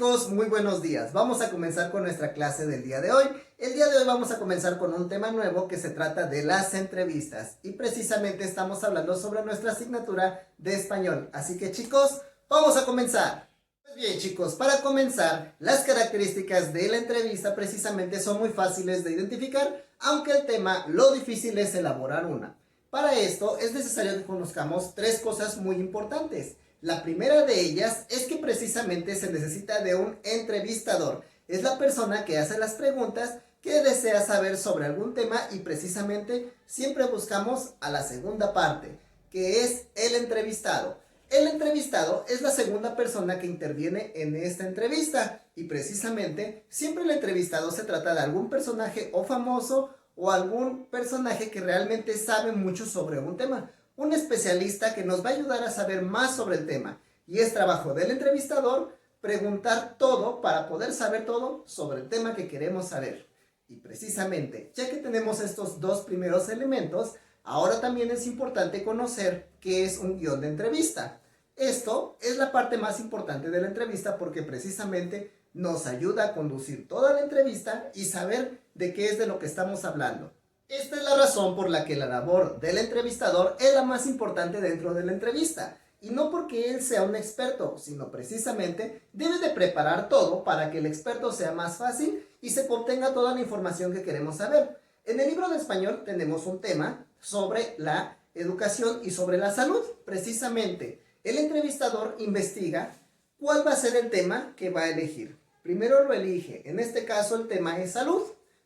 chicos, muy buenos días. Vamos a comenzar con nuestra clase del día de hoy. El día de hoy vamos a comenzar con un tema nuevo que se trata de las entrevistas. Y precisamente estamos hablando sobre nuestra asignatura de español. Así que chicos, vamos a comenzar. Pues bien chicos, para comenzar, las características de la entrevista precisamente son muy fáciles de identificar, aunque el tema, lo difícil es elaborar una. Para esto es necesario que conozcamos tres cosas muy importantes. La primera de ellas es que precisamente se necesita de un entrevistador. Es la persona que hace las preguntas, que desea saber sobre algún tema y precisamente siempre buscamos a la segunda parte, que es el entrevistado. El entrevistado es la segunda persona que interviene en esta entrevista y precisamente siempre el entrevistado se trata de algún personaje o famoso o algún personaje que realmente sabe mucho sobre un tema. Un especialista que nos va a ayudar a saber más sobre el tema. Y es trabajo del entrevistador preguntar todo para poder saber todo sobre el tema que queremos saber. Y precisamente, ya que tenemos estos dos primeros elementos, ahora también es importante conocer qué es un guión de entrevista. Esto es la parte más importante de la entrevista porque precisamente nos ayuda a conducir toda la entrevista y saber de qué es de lo que estamos hablando. Esta es la razón por la que la labor del entrevistador es la más importante dentro de la entrevista. Y no porque él sea un experto, sino precisamente debe de preparar todo para que el experto sea más fácil y se obtenga toda la información que queremos saber. En el libro de español tenemos un tema sobre la educación y sobre la salud. Precisamente, el entrevistador investiga cuál va a ser el tema que va a elegir. Primero lo elige, en este caso el tema es salud.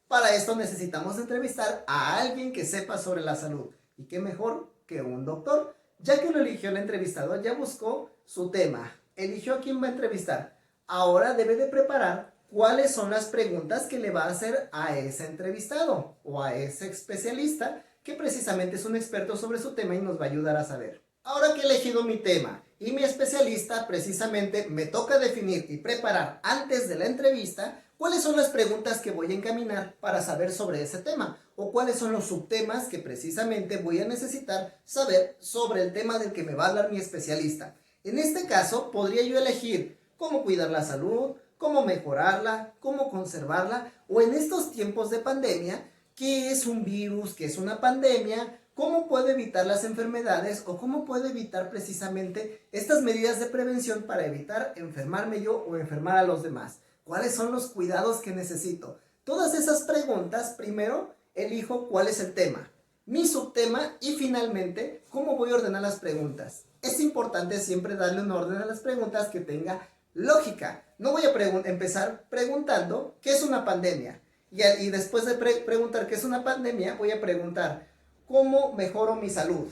Para esto necesitamos entrevistar a alguien que sepa sobre la salud. Y qué mejor que un doctor. Ya que lo eligió el entrevistador, ya buscó su tema. Eligió a quién va a entrevistar. Ahora debe de preparar cuáles son las preguntas que le va a hacer a ese entrevistado o a ese especialista que precisamente es un experto sobre su tema y nos va a ayudar a saber. Ahora que he elegido mi tema y mi especialista, precisamente me toca definir y preparar antes de la entrevista cuáles son las preguntas que voy a encaminar para saber sobre ese tema o cuáles son los subtemas que precisamente voy a necesitar saber sobre el tema del que me va a hablar mi especialista. En este caso, podría yo elegir cómo cuidar la salud, cómo mejorarla, cómo conservarla o en estos tiempos de pandemia, qué es un virus, qué es una pandemia, cómo puedo evitar las enfermedades o cómo puedo evitar precisamente estas medidas de prevención para evitar enfermarme yo o enfermar a los demás. ¿Cuáles son los cuidados que necesito? Todas esas preguntas, primero elijo cuál es el tema, mi subtema y finalmente cómo voy a ordenar las preguntas. Es importante siempre darle un orden a las preguntas que tenga lógica. No voy a empezar preguntando qué es una pandemia y después de preguntar qué es una pandemia voy a preguntar ¿cómo mejoro mi salud?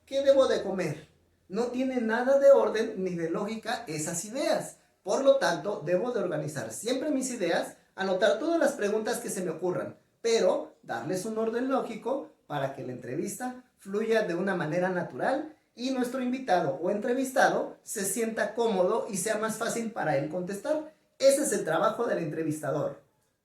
¿Qué debo de comer? No tiene nada de orden ni de lógica esas ideas. Por lo tanto, debo de organizar siempre mis ideas, anotar todas las preguntas que se me ocurran, pero darles un orden lógico para que la entrevista fluya de una manera natural y nuestro invitado o entrevistado se sienta cómodo y sea más fácil para él contestar. Ese es el trabajo del entrevistador.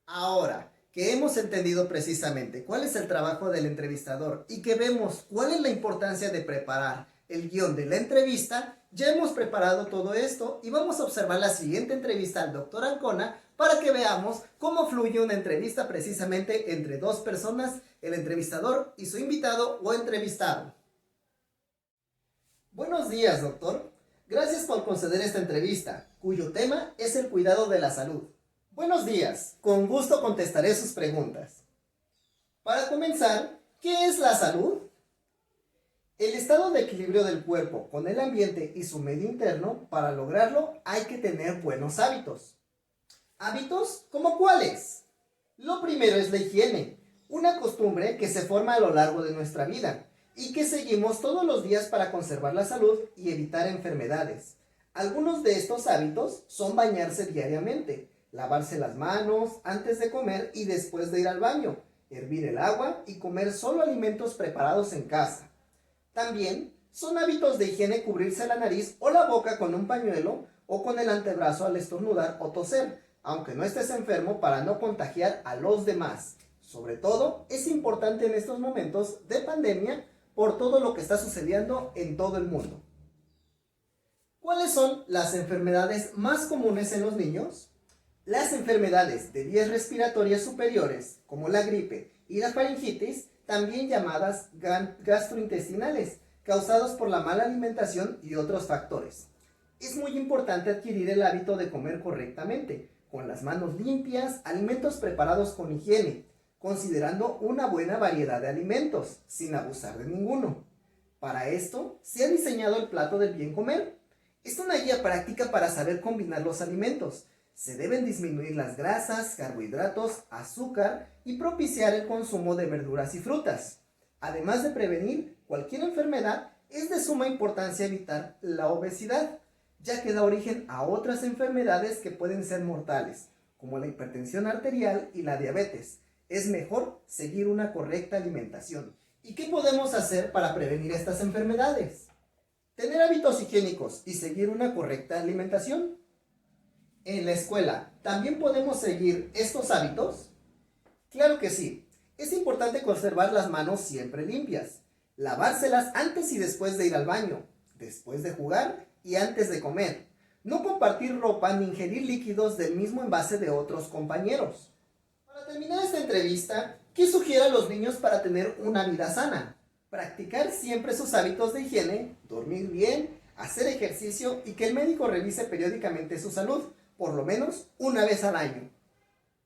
Ahora que hemos entendido precisamente cuál es el trabajo del entrevistador y que vemos cuál es la importancia de preparar el guión de la entrevista, ya hemos preparado todo esto y vamos a observar la siguiente entrevista al Dr. Ancona para que veamos cómo fluye una entrevista precisamente entre dos personas, el entrevistador y su invitado o entrevistado. Buenos días, doctor. Gracias por conceder esta entrevista, cuyo tema es el cuidado de la salud. Buenos días, con gusto contestaré sus preguntas. Para comenzar, ¿qué es la salud? El estado de equilibrio del cuerpo con el ambiente y su medio interno, para lograrlo hay que tener buenos hábitos. ¿Hábitos? ¿Cómo cuáles? Lo primero es la higiene, una costumbre que se forma a lo largo de nuestra vida y que seguimos todos los días para conservar la salud y evitar enfermedades. Algunos de estos hábitos son bañarse diariamente, lavarse las manos antes de comer y después de ir al baño, hervir el agua y comer solo alimentos preparados en casa. También son hábitos de higiene cubrirse la nariz o la boca con un pañuelo o con el antebrazo al estornudar o toser, aunque no estés enfermo para no contagiar a los demás. Sobre todo, es importante en estos momentos de pandemia por todo lo que está sucediendo en todo el mundo. ¿Cuáles son las enfermedades más comunes en los niños? Las enfermedades de vías respiratorias superiores, como la gripe y la faringitis, también llamadas gastrointestinales, causados por la mala alimentación y otros factores. Es muy importante adquirir el hábito de comer correctamente, con las manos limpias, alimentos preparados con higiene, considerando una buena variedad de alimentos, sin abusar de ninguno. Para esto, se ha diseñado el plato del bien comer. Es una guía práctica para saber combinar los alimentos. Se deben disminuir las grasas, carbohidratos, azúcar y propiciar el consumo de verduras y frutas. Además de prevenir cualquier enfermedad, es de suma importancia evitar la obesidad, ya que da origen a otras enfermedades que pueden ser mortales, como la hipertensión arterial y la diabetes. Es mejor seguir una correcta alimentación. ¿Y qué podemos hacer para prevenir estas enfermedades? Tener hábitos higiénicos y seguir una correcta alimentación. En la escuela, ¿también podemos seguir estos hábitos? Claro que sí. Es importante conservar las manos siempre limpias. Lavárselas antes y después de ir al baño, después de jugar y antes de comer. No compartir ropa ni ingerir líquidos del mismo envase de otros compañeros. Para terminar esta entrevista, ¿qué sugiere a los niños para tener una vida sana? Practicar siempre sus hábitos de higiene, dormir bien, hacer ejercicio y que el médico revise periódicamente su salud, por lo menos una vez al año.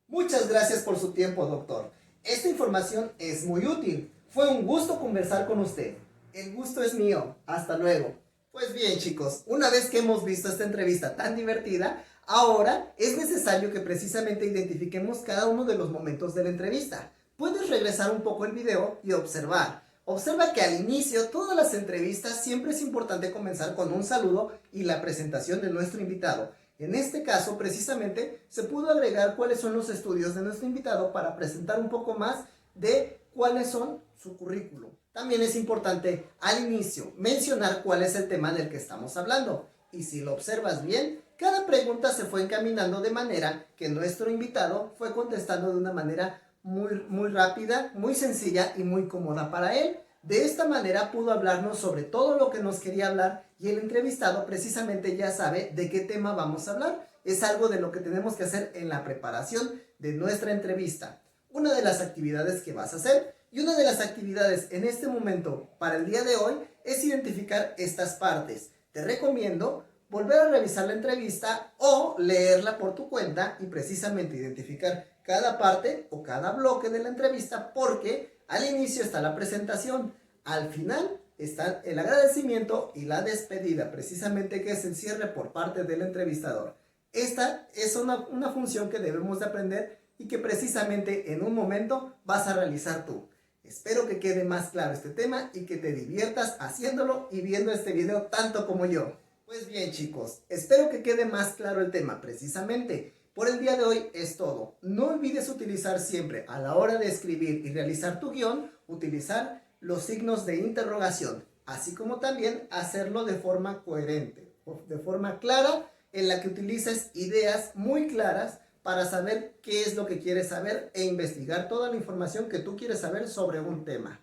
Muchas gracias por su tiempo, doctor. Esta información es muy útil. Fue un gusto conversar con usted. El gusto es mío. Hasta luego. Pues bien, chicos, una vez que hemos visto esta entrevista tan divertida, ahora es necesario que precisamente identifiquemos cada uno de los momentos de la entrevista. Puedes regresar un poco el video y observar. Observa que al inicio, todas las entrevistas siempre es importante comenzar con un saludo y la presentación de nuestro invitado. En este caso, precisamente, se pudo agregar cuáles son los estudios de nuestro invitado para presentar un poco más de cuáles son su currículum. También es importante al inicio mencionar cuál es el tema del que estamos hablando. Y si lo observas bien, cada pregunta se fue encaminando de manera que nuestro invitado fue contestando de una manera muy rápida, muy sencilla y muy cómoda para él. De esta manera pudo hablarnos sobre todo lo que nos quería hablar y el entrevistado precisamente ya sabe de qué tema vamos a hablar. Es algo de lo que tenemos que hacer en la preparación de nuestra entrevista. Una de las actividades que vas a hacer y una de las actividades en este momento para el día de hoy es identificar estas partes. Te recomiendo volver a revisar la entrevista o leerla por tu cuenta y precisamente identificar cada parte o cada bloque de la entrevista, porque al inicio está la presentación, al final está el agradecimiento y la despedida, precisamente que es el cierre por parte del entrevistador. Esta es una función que debemos de aprender y que precisamente en un momento vas a realizar tú. Espero que quede más claro este tema y que te diviertas haciéndolo y viendo este video tanto como yo. Pues bien, chicos, espero que quede más claro el tema. Precisamente por el día de hoy es todo. No olvides utilizar siempre a la hora de escribir y realizar tu guión, utilizar los signos de interrogación, así como también hacerlo de forma coherente, de forma clara, en la que utilices ideas muy claras para saber qué es lo que quieres saber e investigar toda la información que tú quieres saber sobre un tema.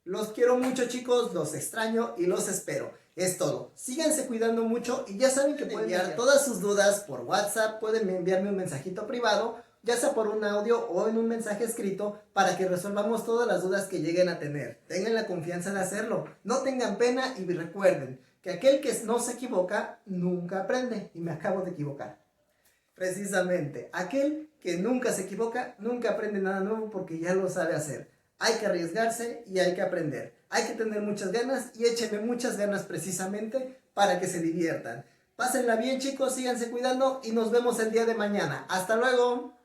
Los quiero mucho, chicos, los extraño y los espero. Es todo. Síganse cuidando mucho y ya saben que pueden enviar todas sus dudas por WhatsApp, pueden enviarme un mensajito privado, ya sea por un audio o en un mensaje escrito, para que resolvamos todas las dudas que lleguen a tener. Tengan la confianza de hacerlo, no tengan pena y recuerden que aquel que no se equivoca nunca aprende, y me acabo de equivocar. Precisamente, aquel que nunca se equivoca nunca aprende nada nuevo porque ya lo sabe hacer. Hay que arriesgarse y hay que aprender. Hay que tener muchas ganas y échenle muchas ganas precisamente para que se diviertan. Pásenla bien, chicos, síganse cuidando y nos vemos el día de mañana. ¡Hasta luego!